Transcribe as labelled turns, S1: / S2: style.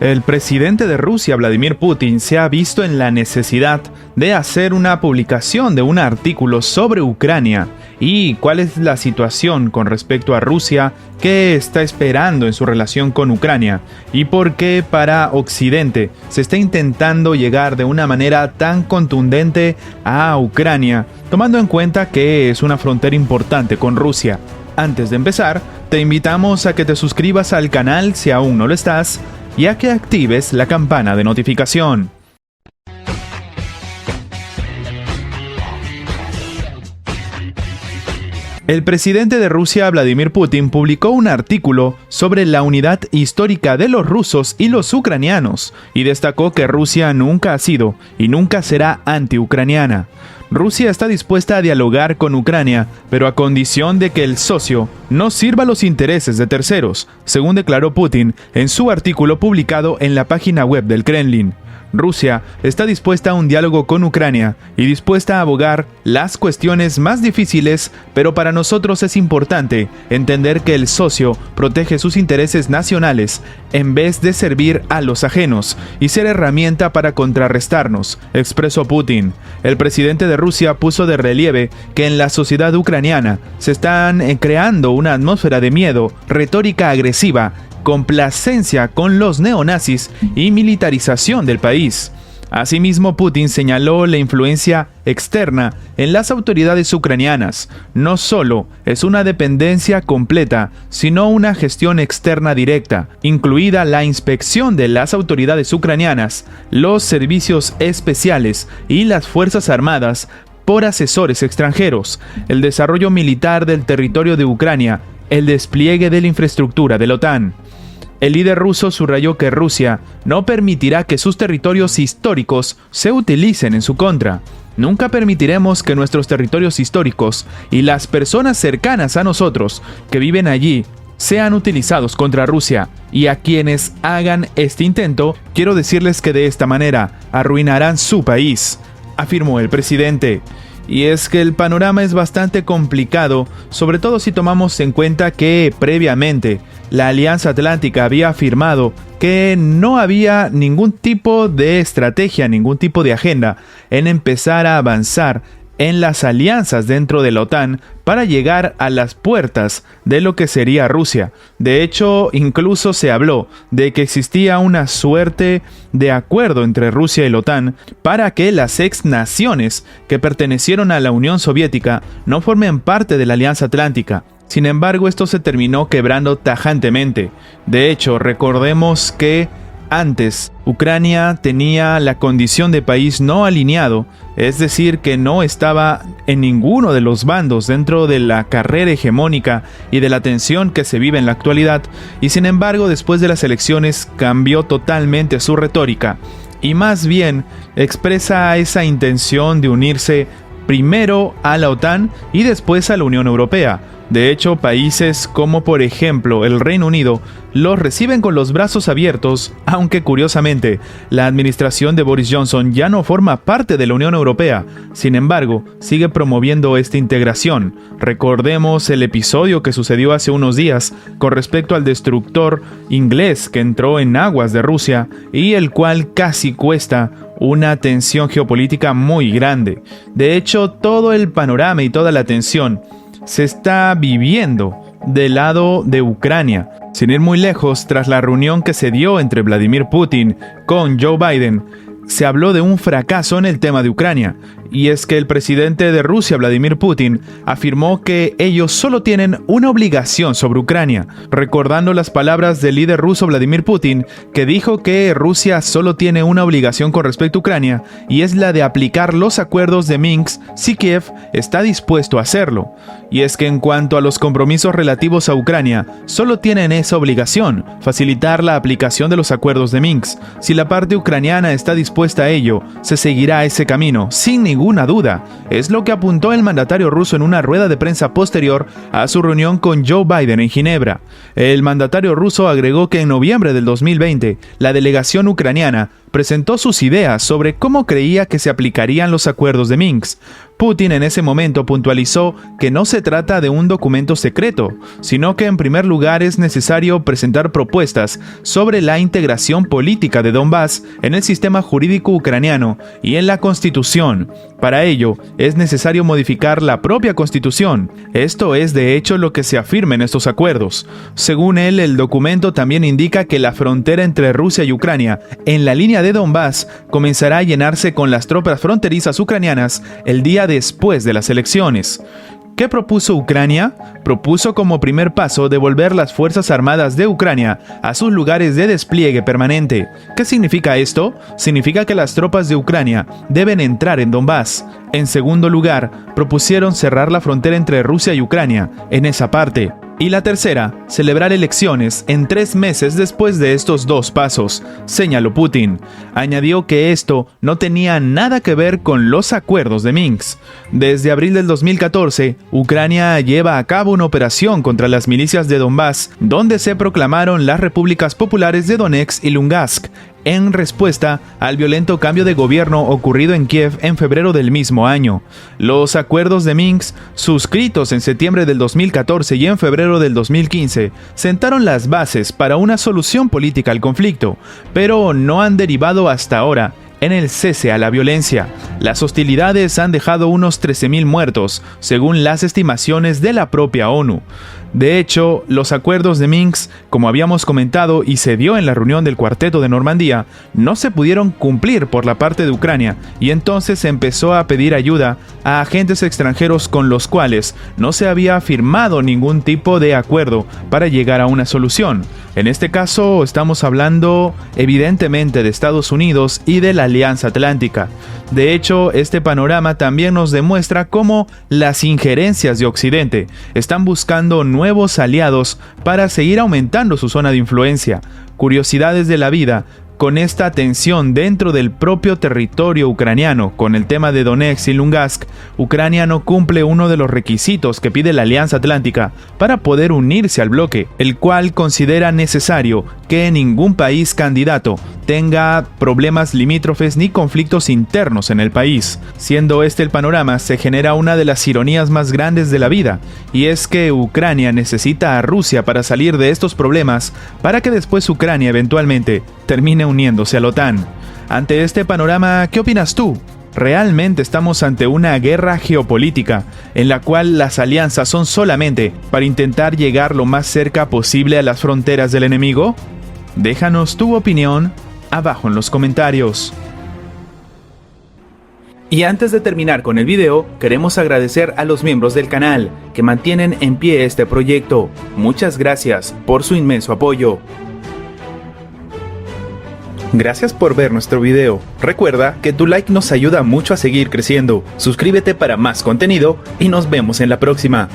S1: El presidente de Rusia, Vladimir Putin, se ha visto en la necesidad de hacer una publicación de un artículo sobre Ucrania y cuál es la situación con respecto a Rusia, qué está esperando en su relación con Ucrania y por qué para Occidente se está intentando llegar de una manera tan contundente a Ucrania, tomando en cuenta que es una frontera importante con Rusia. Antes de empezar, te invitamos a que te suscribas al canal si aún no lo estás, y a que actives la campana de notificación. El presidente de Rusia, Vladimir Putin, publicó un artículo sobre la unidad histórica de los rusos y los ucranianos, y destacó que Rusia nunca ha sido y nunca será anti-ucraniana. Rusia está dispuesta a dialogar con Ucrania, pero a condición de que el socio no sirva los intereses de terceros, según declaró Putin en su artículo publicado en la página web del Kremlin. Rusia está dispuesta a un diálogo con Ucrania y dispuesta a abogar las cuestiones más difíciles, pero para nosotros es importante entender que el socio protege sus intereses nacionales en vez de servir a los ajenos y ser herramienta para contrarrestarnos, expresó Putin. El presidente de Rusia puso de relieve que en la sociedad ucraniana se están creando una atmósfera de miedo, retórica agresiva, complacencia con los neonazis y militarización del país. Asimismo, Putin señaló la influencia externa en las autoridades ucranianas. No solo es una dependencia completa, sino una gestión externa directa, incluida la inspección de las autoridades ucranianas, los servicios especiales y las fuerzas armadas por asesores extranjeros, el desarrollo militar del territorio de Ucrania, el despliegue de la infraestructura de la OTAN. El líder ruso subrayó que Rusia no permitirá que sus territorios históricos se utilicen en su contra. Nunca permitiremos que nuestros territorios históricos y las personas cercanas a nosotros que viven allí sean utilizados contra Rusia, y a quienes hagan este intento, quiero decirles que de esta manera arruinarán su país, afirmó el presidente. Y es que el panorama es bastante complicado, sobre todo si tomamos en cuenta que previamente la Alianza Atlántica había afirmado que no había ningún tipo de estrategia, ningún tipo de agenda en empezar a avanzar en las alianzas dentro de la OTAN para llegar a las puertas de lo que sería Rusia. De hecho, incluso se habló de que existía una suerte de acuerdo entre Rusia y la OTAN para que las ex naciones que pertenecieron a la Unión Soviética no formen parte de la Alianza Atlántica. Sin embargo, esto se terminó quebrando tajantemente. De hecho, recordemos que antes, Ucrania tenía la condición de país no alineado, es decir, que no estaba en ninguno de los bandos dentro de la carrera hegemónica y de la tensión que se vive en la actualidad, y sin embargo, después de las elecciones cambió totalmente su retórica, y más bien expresa esa intención de unirse primero a la OTAN y después a la Unión Europea. De hecho, países como por ejemplo el Reino Unido los reciben con los brazos abiertos, aunque curiosamente la administración de Boris Johnson ya no forma parte de la Unión Europea. Sin embargo, sigue promoviendo esta integración. Recordemos el episodio que sucedió hace unos días con respecto al destructor inglés que entró en aguas de Rusia y el cual casi cuesta una tensión geopolítica muy grande. De hecho, todo el panorama y toda la tensión se está viviendo del lado de Ucrania. Sin ir muy lejos, tras la reunión que se dio entre Vladimir Putin con Joe Biden, se habló de un fracaso en el tema de Ucrania. Y es que el presidente de Rusia, Vladimir Putin, afirmó que ellos solo tienen una obligación sobre Ucrania, recordando las palabras del líder ruso Vladimir Putin, que dijo que Rusia solo tiene una obligación con respecto a Ucrania, y es la de aplicar los acuerdos de Minsk si Kiev está dispuesto a hacerlo. Y es que en cuanto a los compromisos relativos a Ucrania, solo tienen esa obligación, facilitar la aplicación de los acuerdos de Minsk. Si la parte ucraniana está dispuesta a ello, se seguirá ese camino, sin ninguna duda. Es lo que apuntó el mandatario ruso en una rueda de prensa posterior a su reunión con Joe Biden en Ginebra. El mandatario ruso agregó que en noviembre del 2020, la delegación ucraniana presentó sus ideas sobre cómo creía que se aplicarían los acuerdos de Minsk. Putin en ese momento puntualizó que no se trata de un documento secreto, sino que en primer lugar es necesario presentar propuestas sobre la integración política de Donbass en el sistema jurídico ucraniano y en la Constitución. Para ello, es necesario modificar la propia Constitución. Esto es de hecho lo que se afirma en estos acuerdos. Según él, el documento también indica que la frontera entre Rusia y Ucrania, en la línea de Donbass, comenzará a llenarse con las tropas fronterizas ucranianas el día después de las elecciones. ¿Qué propuso Ucrania? Propuso como primer paso devolver las Fuerzas Armadas de Ucrania a sus lugares de despliegue permanente. ¿Qué significa esto? Significa que las tropas de Ucrania deben entrar en Donbass. En segundo lugar, propusieron cerrar la frontera entre Rusia y Ucrania, en esa parte. Y la tercera, celebrar elecciones en 3 meses después de estos 2 pasos, señaló Putin. Añadió que esto no tenía nada que ver con los acuerdos de Minsk. Desde abril del 2014, Ucrania lleva a cabo una operación contra las milicias de Donbass, donde se proclamaron las repúblicas populares de Donetsk y Lugansk, en respuesta al violento cambio de gobierno ocurrido en Kiev en febrero del mismo año. Los acuerdos de Minsk, suscritos en septiembre del 2014 y en febrero del 2015, sentaron las bases para una solución política al conflicto, pero no han derivado hasta ahora en el cese a la violencia. Las hostilidades han dejado unos 13.000 muertos, según las estimaciones de la propia ONU. De hecho, los acuerdos de Minsk, como habíamos comentado y se dio en la reunión del Cuarteto de Normandía, no se pudieron cumplir por la parte de Ucrania, y entonces se empezó a pedir ayuda a agentes extranjeros con los cuales no se había firmado ningún tipo de acuerdo para llegar a una solución. En este caso estamos hablando evidentemente de Estados Unidos y de la Alianza Atlántica. De hecho, este panorama también nos demuestra cómo las injerencias de Occidente están buscando nuevos aliados para seguir aumentando su zona de influencia. Curiosidades de la vida. Con esta tensión dentro del propio territorio ucraniano, con el tema de Donetsk y Lugansk, Ucrania no cumple uno de los requisitos que pide la Alianza Atlántica para poder unirse al bloque, el cual considera necesario que ningún país candidato tenga problemas limítrofes ni conflictos internos en el país. Siendo este el panorama, se genera una de las ironías más grandes de la vida, y es que Ucrania necesita a Rusia para salir de estos problemas, para que después Ucrania eventualmente termine uniéndose a la OTAN. Ante este panorama, ¿qué opinas tú? ¿Realmente estamos ante una guerra geopolítica en la cual las alianzas son solamente para intentar llegar lo más cerca posible a las fronteras del enemigo? Déjanos tu opinión abajo en los comentarios. Y antes de terminar con el video, queremos agradecer a los miembros del canal que mantienen en pie este proyecto. Muchas gracias por su inmenso apoyo. Gracias por ver nuestro video. Recuerda que tu like nos ayuda mucho a seguir creciendo. Suscríbete para más contenido y nos vemos en la próxima.